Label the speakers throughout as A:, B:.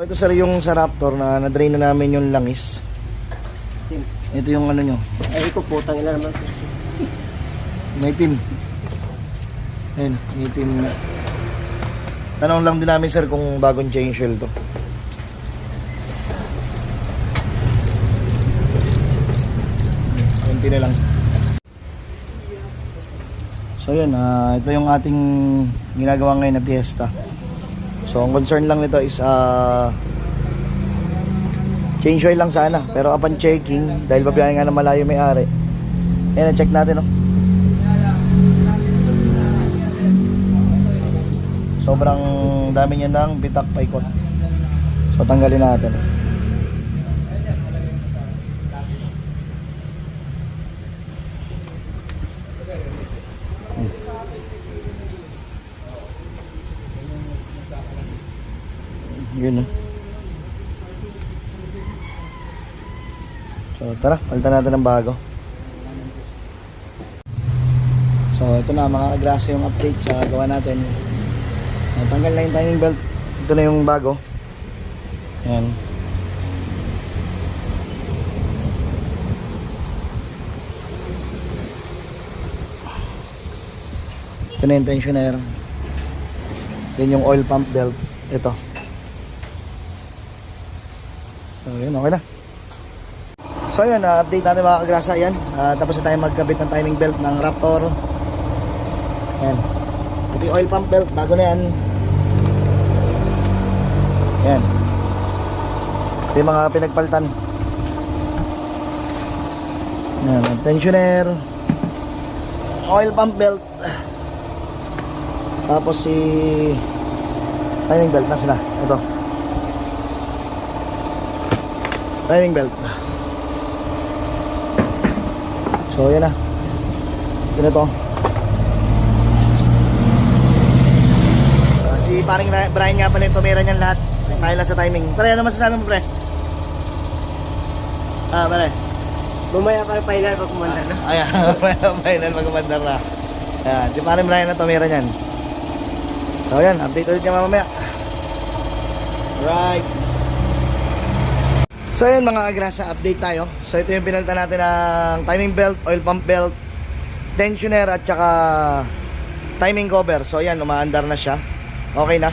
A: ito sir yung sa Raptor na na-drain na namin yung langis. Ito yung ano nyo.
B: Ay, ko putang ina naman.
A: May itim. Ayun, may itim na. Tanong lang din namin sir kung bagong change oil to. Kunti na lang. So yun, ito yung ating ginagawa ngayon na piyesta. So ang concern lang nito is change oil lang sana. Pero upon checking, dahil babiyahe nga na malayo may-ari, ayan, check natin, no? Sobrang dami niya ng bitak paikot. So tanggalin natin. Yun, no? So tara, palitan natin ng bago. So ito na mga kagrasa yung update sa gawa natin. Tanggal na yung timing belt. Ito na yung bago. Ayan. Ito na yung tensioner. Then yung oil pump belt. Ito. So yun, okay na. So yun, update natin mga kagrasa. Yan, tapos na tayo magkabit ng timing belt ng Raptor. Yan. Ito yung oil pump belt, bago na yan. Yan. Ito yung mga pinagpalitan. Yan, tensioner, oil pump belt, tapos si timing belt, nasa na? Ito timing belt. So yan na. Ito na to. Si paring Brian nga pala yung tumira niyan lahat. Dahil lang sa timing. Pre, ano masasabi mo, pre? Pre.
B: Bumaya ka final pag kumandar na.
A: Ayan, final pag kumandar na. Ayan, si paring Brian na tumira niyan. So yan, update ulit niya mamaya. Alright. So yun mga agrasa, update tayo. So ito yung pinalitan natin ng timing belt, oil pump belt, tensioner at saka timing cover. So yan, umaandar na siya. Okay na.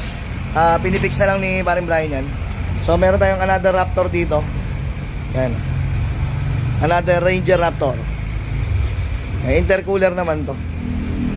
A: Pinipix na lang ni paring Brian yan. So meron tayong another Raptor dito. Yan. Another Ranger Raptor. Intercooler naman to.